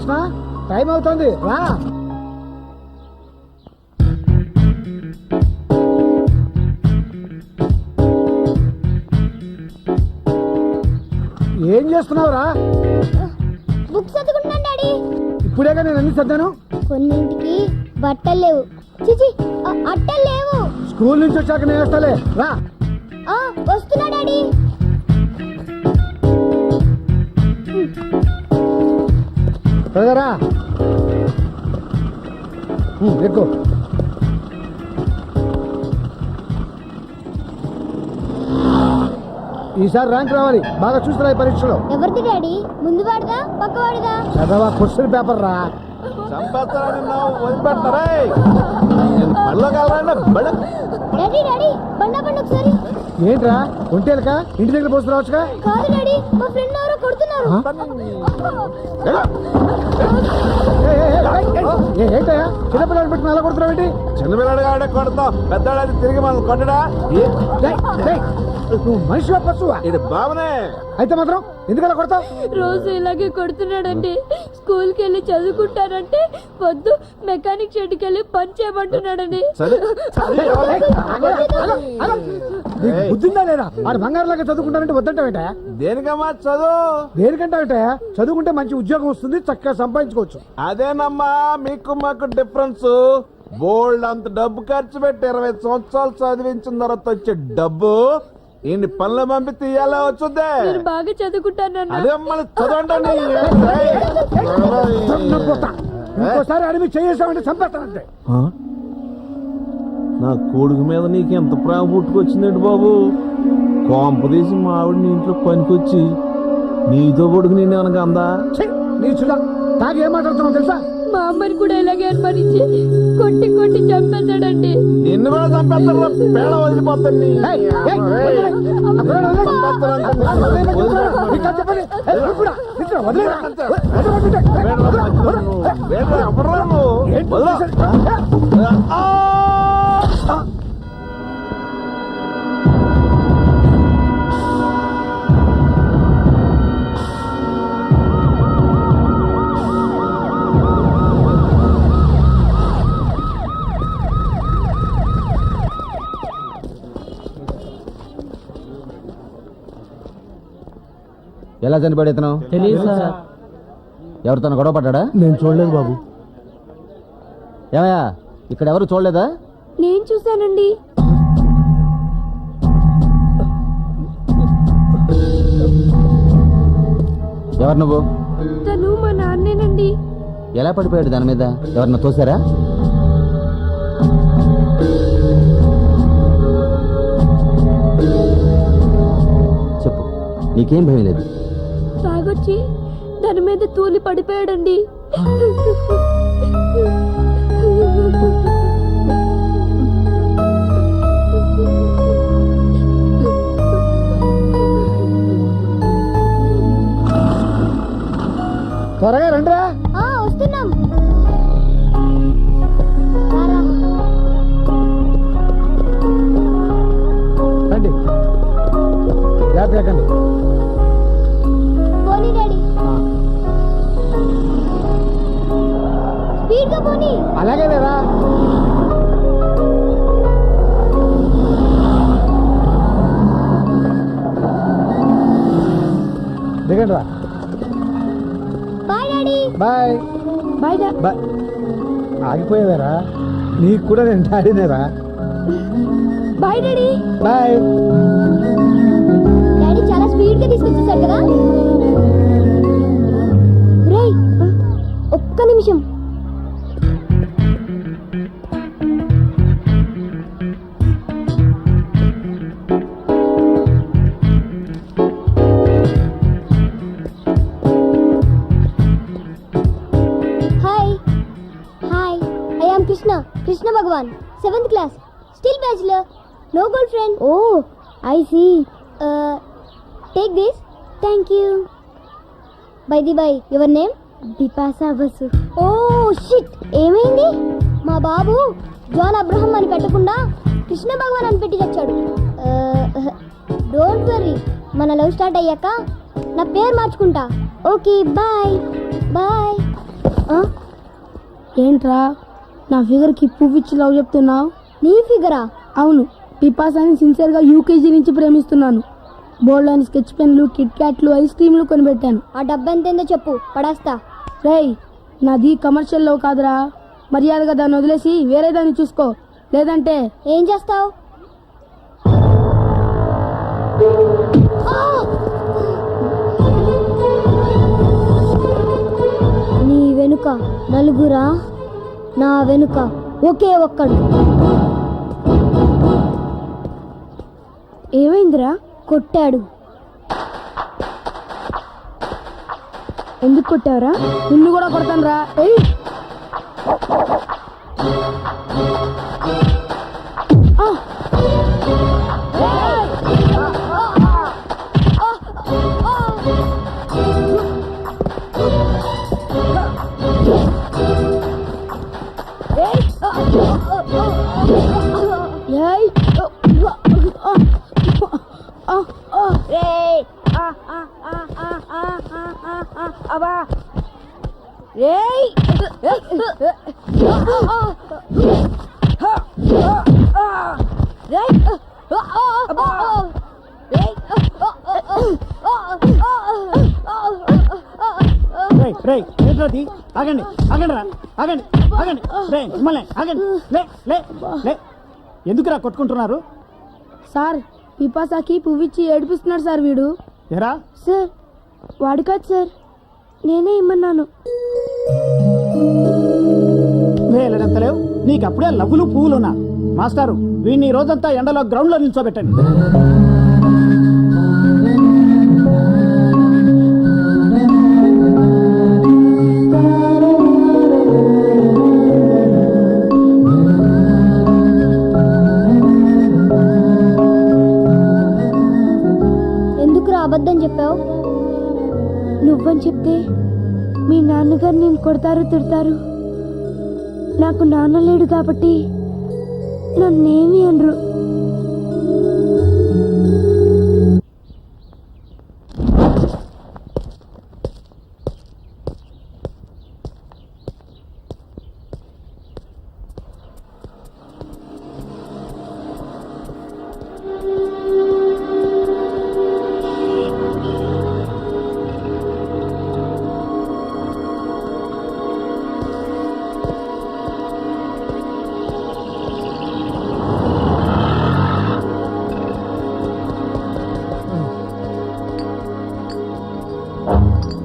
Krishna, time అవుతుంది రా. ఏం చేస్తున్నావురా? బుక్స్ చదువుకుంటున్నాను డాడీ. ఇప్పుడేగా నేను అన్ని సర్దాను. కొన్నింటికి బట్టలు లేవు, చిచి అట్టలు లేవు. స్కూల్ నుంచి వచ్చాక నేను వేస్తాలే రా. వస్తున్నా డాడీ. త్వరగా ఎక్కువ. ఈసారి ర్యాంక్ రావాలి, బాగా చూస్తున్నా ఈ పరీక్షలో. ఎవరిది డాడీ? ముందు వాడిదా పక్కవాడిదా? చదవా, క్వశ్చన్ పేపర్ రా. డాడీ డాడీ బండా బండి ఒకసారి. ఏంట్రా ఒంటేలక ఇంటి దగ్గర పోస్తున్నావచ్చుగా? కాదు డాడీ, మా ఫ్రెండ్ ఎవరో కొడుతున్నారు. ఏంటయ్యా చిన్నపిల్లలు పెట్టుకుని ఎలా కొడుతున్నావు ఏంటి? చిన్నపిల్లడు కాబట్టి కొడతాం, పెద్దవాడు తిరిగి మనం కొట్టడా? నువ్వు మనిషి పశువా? ఇది బాబునే. అయితే మాత్రం ఎందుకలా కొడతావు? రోజు ఇలాగే కొడుతున్నాడండి. స్కూల్ కి వెళ్ళి చదువుకుంటానంటే వద్దు, మెకానిక్ షెడ్కి వెళ్ళి పని చేయమంటున్నాడండి. బుద్ధిందా లేదా? ఆడు బంగారులాగా చదువుకుంటానంటే వద్దంటావేట? దేనికమ్మా చదువు? దేనికంటావేట? చదువుకుంటే మంచి ఉద్యోగం వస్తుంది, చక్కగా సంపాదించుకోవచ్చు. అదేనమ్మా మీకు మాకు డిఫరెన్స్. బోల్డ్ అంత డబ్బు ఖర్చు పెట్టి 20 సంవత్సరాలు చదివించిన తర్వాత వచ్చే డబ్బు ఇన్ని పనులు పంపి తీయాలా వచ్చుద్దే? నేను బాగా చదువుకుంటానన్నా. అదే మన చదవండి. ఇంకోసారి అడిగి చేసామంటే చంపేస్తానంటే. నా కొడుకు మీద నీకు ఎంత ప్రేమ పుట్టుకొచ్చిందండి బాబు? కొంప తీసి మా ఆవిడ నీ ఇంట్లో పనికొచ్చి నీతో కొడుకు నేను అనగా అందా? నీ చూడ తాగి ఏం మాట్లాడుతున్నావు తెలుసా? మా అమ్మని కూడా ఇలాగే అనుమానించి కొట్టి కొట్టి చంపేశాడండి. నిన్ను కూడా చంపేస్తాడు, పేడ వదిలిపోతాను. ఎలా చనిపోయాడు ఇతను? తెలియదు సార్. ఎవరితో గొడవ పడ్డా? నేను చూడలేదు బాబు. ఏమయ్యా, ఇక్కడ ఎవరు చూడలేదా? నేను చూశానండి. ఎవరు నువ్వు? తను మా నాన్నేనండి. ఎలా పడిపోయాడు దాని మీద? ఎవరన్నా తోసారా? చెప్పు, నీకేం భయం లేదు? తాగొచ్చి దాని మీద తూలి పడిపోయాడండి. త్వరగా రండిరా. వస్తున్నాం. రండి, జాగ్రత్తగా. పోనీ డాడీ, స్పీడ్ గా పోనీ. అలాగే లేదా? దిగండి రా. Bye daddy. Bye bye bye. ఆగిపోయావేరా? నీకు కూడా నేను డాడీనేరా. Bye daddy. బాయ్. డాడీ చాలా స్పీడ్ గా తీసుకొచ్చేసారు కదా. రేయ్, ఒక్క నిమిషం. Krishna Bhagwan, 7th class, still bachelor, no girlfriend. Oh, I see. Take this. Thank you. By the by, your name? Bipasa Basu. Oh shit, ఏమైంది? మా బాబు జాన్ అబ్రహం అని పెట్టకుండా కృష్ణ భగవాన్ అని పెట్టి తెచ్చాడు. డోంట్ వరీ, మన లవ్ స్టార్ట్ అయ్యాక నా పేరు మార్చుకుంటా. Okay bye bye. ఏంట్రా నా ఫిగర్కి పువ్వు ఇచ్చి లవ్ చెప్తున్నావు? నీ ఫిగరా? అవును, పిపాసాని సిన్సియర్గా యూకేజీ నుంచి ప్రేమిస్తున్నాను. బోల్డ్ అని స్కెచ్ పెన్లు, కిట్ క్యాట్లు, ఐస్ క్రీమ్లు కొనిపెట్టాను. ఆ డబ్బా ఎంతైందో చెప్పు, పడేస్తా. రేయ్, నాది కమర్షియల్ లవ్ కాదురా. మర్యాదగా దాన్ని వదిలేసి వేరే దాన్ని చూసుకో, లేదంటే ఏం చేస్తావు? నీ వెనుక నలుగురా, నా వెనుక ఒకే ఒక్కడు. ఏమైందిరా? కొట్టాడు. ఎందుకు కొట్టావురా? నిన్ను కూడా కొడతాను రా. ఆగండి ఆగండి రా, ఆగండి ఆగండి రే, మిమ్మల్ని ఆగండి. లే లే లే, ఎందుకురా కొట్టుకుంటున్నారు? సార్, పిపాసాకి పువ్విచ్చి ఏడిపిస్తున్నాడు సార్ వీడు. ఎరా సార్, వాడు కాదు సార్, నేనే ఇమ్మన్నాను. లేవు, నీకు అప్పుడే లవ్వులు పువ్వులున్నా. మాస్టారు, వీడిని ఈ రోజంతా ఎండలో గ్రౌండ్ లో నిల్చోబెట్టండి. ఎందుకురా అబద్ధం చెప్పావు? నువ్వని చెప్తే మీ నాన్నగారు నేను కొడతారు, తిడతారు. నాకు నాన్న లేడు కాబట్టి నన్నేమి అనరు.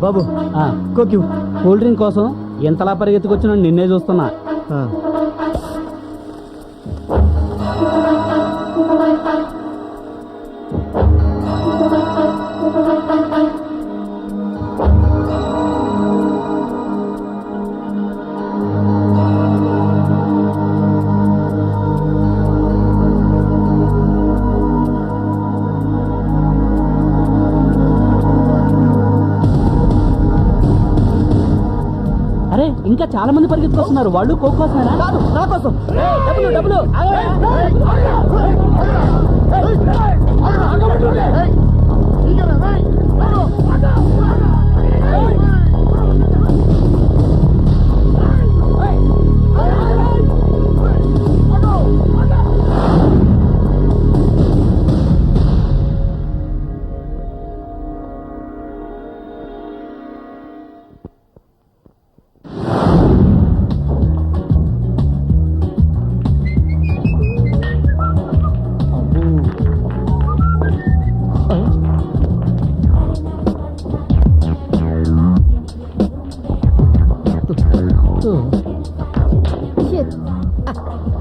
బాబు కోక్యూ కూల్ డ్రింక్ కోసం ఎంతలా పరిగెత్తుకొచ్చినా నిన్నే చూస్తున్నా. అరే, ఇంకా చాలా మంది పరిగెత్తుకొస్తున్నారు. వాళ్ళు కోక్ కోసమేనా? కాదు, నా కోసం. డబ్బులు డబ్బులు.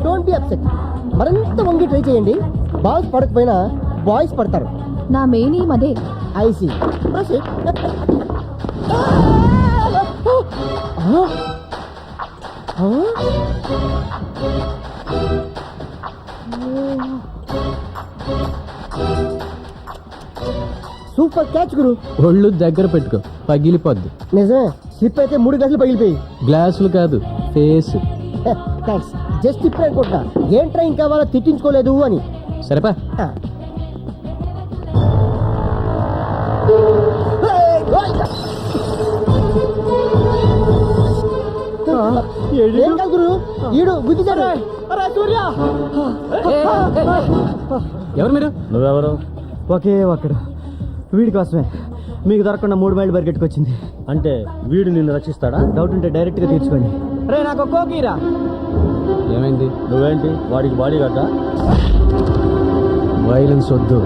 Don't be upset. మరింత వంగి ట్రై చేయండి. బాల్స్ పడకపోయినా బాయ్స్ పడతారు. నా మెయిన్ ఈ మదే. ఐసి సూపర్ క్యాచ్ గురు. ఒళ్ళు దగ్గర పెట్టుకో, పగిలిపోద్ది. నిజమే, స్లిప్ అయితే 3 గ్లాసులు పగిలిపోయి. గ్లాసులు కాదు, ఫేస్. థ్యాంక్స్. జస్ట్ ఇప్పుడు అనుకుంటా ఏం ట్రైన్ కావాలో తిట్టించుకోలేదు అని. సరేపా. ఏం కాదు గురు, ఈడు గుద్దిచాడు. సూర్య ఎవరు మీరు? నువ్వెవరు? ఒకే ఒక్కడు, వీడి కోసమే మీకు దొరకకుండా 3 మైళ్ళు పరిగెట్టుకొచ్చింది. అంటే వీడు నిన్ను రక్షిస్తాడా? డౌట్ ఉంటే డైరెక్ట్ గా తీర్చుకోండి. రే నాకు కోకీరా. ఏమైంది? నువ్వేంటి వాడికి బాడీ గడ్డా? వైలెన్స్ వద్దు.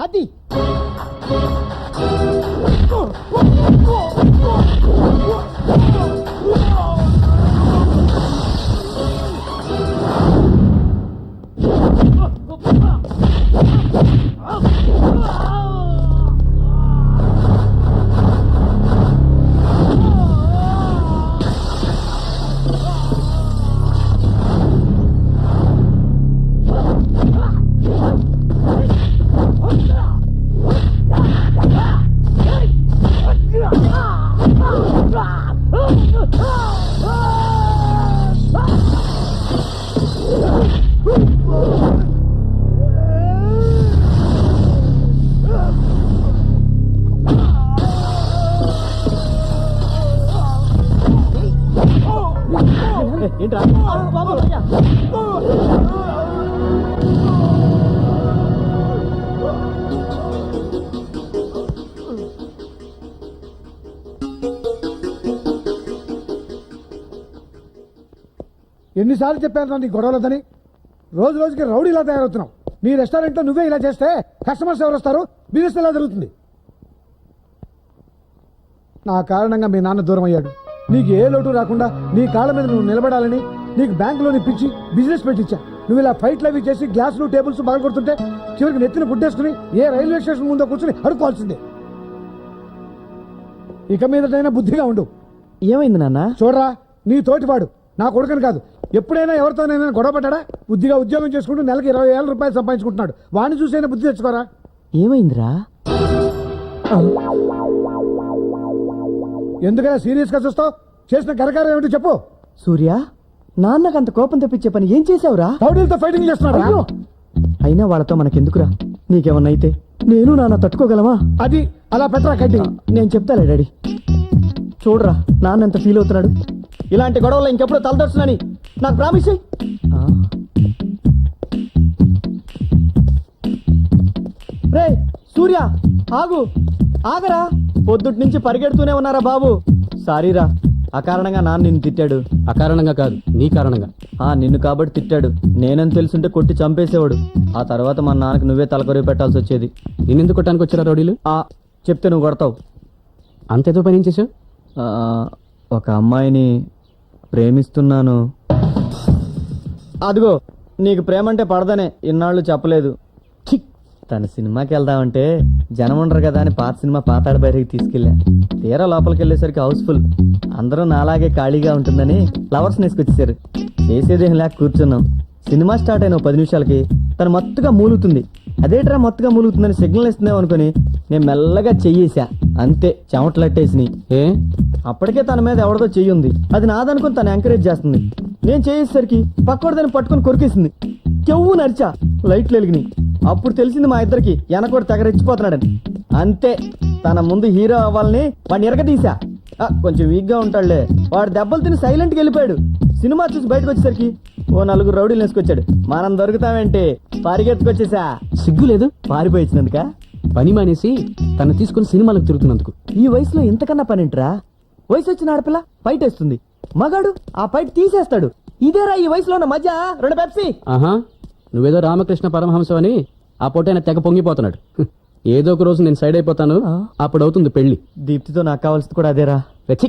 అది ఏంట్రా? ఎన్నిసార్లు చెప్పాను నీ గొడవలదని? రోజు రోజుకి రౌడీ ఇలా తయారవుతున్నావు. నీ రెస్టారెంట్లో నువ్వే ఇలా చేస్తే కస్టమర్స్ ఎవరు వస్తారు? బిజినెస్ ఎలా జరుగుతుంది? నా కారణంగా మీ నాన్న దూరం అయ్యాడు. నీకు ఏ లోటు రాకుండా నీ కాళ్ళ మీద నువ్వు నిలబడాలని నీకు బ్యాంకులోని పిచ్చి బిజినెస్ పెట్టించా. నువ్వు ఇలా ఫైట్లు అవి చేసి గ్లాసులు టేబుల్స్ బాగా కొడుతుంటే చివరికి నెత్తిన గుడ్డేసుకుని ఏ రైల్వే స్టేషన్ ముందో కూర్చుని అడుక్కోవాల్సిందే. ఇక మీదటైనా బుద్ధిగా ఉండు. ఏమైంది నాన్న? చూడరా, నీ తోటివాడు నా కొడుకని కాదు, ఎప్పుడైనా ఎవరితోనైనా గొడవ పడ్డా బుద్ధిగా ఉద్యోగం చేసుకుంటూ నెలకి 20,000 రూపాయలు సంపాదించుకుంటున్నాడు. వాడిని చూసైనా బుద్ధి తెచ్చుకోరా. ఏమైందిరా? ఎందుకైనా సీరియస్ గా చూస్తావు? చేసిన కరకారం ఏమిటో చెప్పు. సూర్య, నాన్నకు అంత కోపం తెప్పించే పని ఏం చేసావురా? రౌడీలతో ఫైటింగ్ చేస్తున్నాడు. అయ్యో! అయినా వాళ్ళతో మనకెందుకురా? నీకేమన్నా అయితే నేను నాన్న తట్టుకోగలమా? అది అలా పెట్టరా కడ్డి. నేను చెప్తాలే డాడీ. చూడరా నాన్న ఎంత ఫీల్ అవుతున్నాడు. ఇలాంటి గొడవలు ఇంకెప్పుడు తలదొచ్చునని నాకు ప్రామిస్ చెయ్యి. రే సూర్య, ఆగు, ఆగరా. పొద్దుటి నుంచి పరిగెడుతూనే ఉన్నారా బాబు. సారీరా, అకారణంగా నాన్న నిన్ను తిట్టాడు. అకారణంగా కాదు, నీ కారణంగా. నిన్ను కాబట్టి తిట్టాడు. నేనని తెలుసుంటే కొట్టి చంపేసేవాడు. ఆ తర్వాత మా నాన్నకు నువ్వే తలకొరి పెట్టాల్సి వచ్చేది. నిన్నెందుకు కొట్టడానికి వచ్చారా రౌడీలు? చెప్తే నువ్వు కొడతావు. అంతేదో పని ఏం చేసావు? ఒక అమ్మాయిని ప్రేమిస్తున్నాను. అదిగో, నీకు ప్రేమంటే పడదనే ఇన్నాళ్ళు చెప్పలేదు. తన సినిమాకి వెళ్దామంటే జనం ఉండరు కదా అని పాత సినిమా పాతాడ బయటకి తీసుకెళ్ళా. తీరా లోపలికి వెళ్ళేసరికి హౌస్ఫుల్. అందరూ నాలాగే ఖాళీగా ఉంటుందని ఫ్లవర్స్ నేసుకొచ్చేసారు. చేసేదేం లేక కూర్చున్నాం. సినిమా స్టార్ట్ అయిన 10 నిమిషాలకి తను మత్తుగా మూలుగుతుంది. అదేట్రా మత్తుగా మూలుగుతుందని సిగ్నల్ ఇస్తున్నావు అనుకుని నేను మెల్లగా చెయ్యేసా. అంతే, చెమటలట్టేసి. ఏ అప్పటికే తన మీద ఎవరిదో చెయ్యి ఉంది. అది నాదనుకుని తను ఎంకరేజ్ చేస్తుంది. నేను చేసేసరికి పక్కోడు దాన్ని పట్టుకొని కొరికేసింది. చెవు నరిచా, లైట్లు వెలిగినాయి. అప్పుడు తెలిసింది మా ఇద్దరికి వెనకోడు తెగరెచ్చిపోతున్నాడని. అంతే, తన ముందు హీరో అవ్వాలని వాడిని ఎరగదీశా. కొంచెం వీక్ గా ఉంటాడులే. వాడు దెబ్బలు తిని సైలెంట్ గా వెళ్ళిపోయాడు. సినిమా చూసి బయటకు వచ్చేసరికి ఓ 4 రౌడీలు వేసుకొచ్చాడు. మనం దొరుకుతామేంటి, పరిగెత్తుకొచ్చేసా. సిగ్గు లేదు? పారిపోయి వచ్చినందుక పని మానేసి తను తీసుకుని సినిమాలకు తిరుగుతున్నందుకు. ఈ వయసులో ఇంతకన్నా పనింట్రా? వయసు వచ్చిన ఆడపిల్ల ఫైట్ వేస్తుంది, మగాడు ఆ ఫైట్ తీసేస్తాడు. ఇదేరా ఈ వయసులో ఉన్న మధ్య. 2 పెప్సీ. ఆహా, నువ్వేదో రామకృష్ణ పరమహంసం అని ఆ పొట్టైన తెగ పొంగిపోతున్నాడు. ఏదో ఒక రోజు నేను సైడ్ అయిపోతాను, అప్పుడు అవుతుంది పెళ్లి. దీప్తితో నాకు కావాల్సింది కూడా అదేరా. వెచ్చి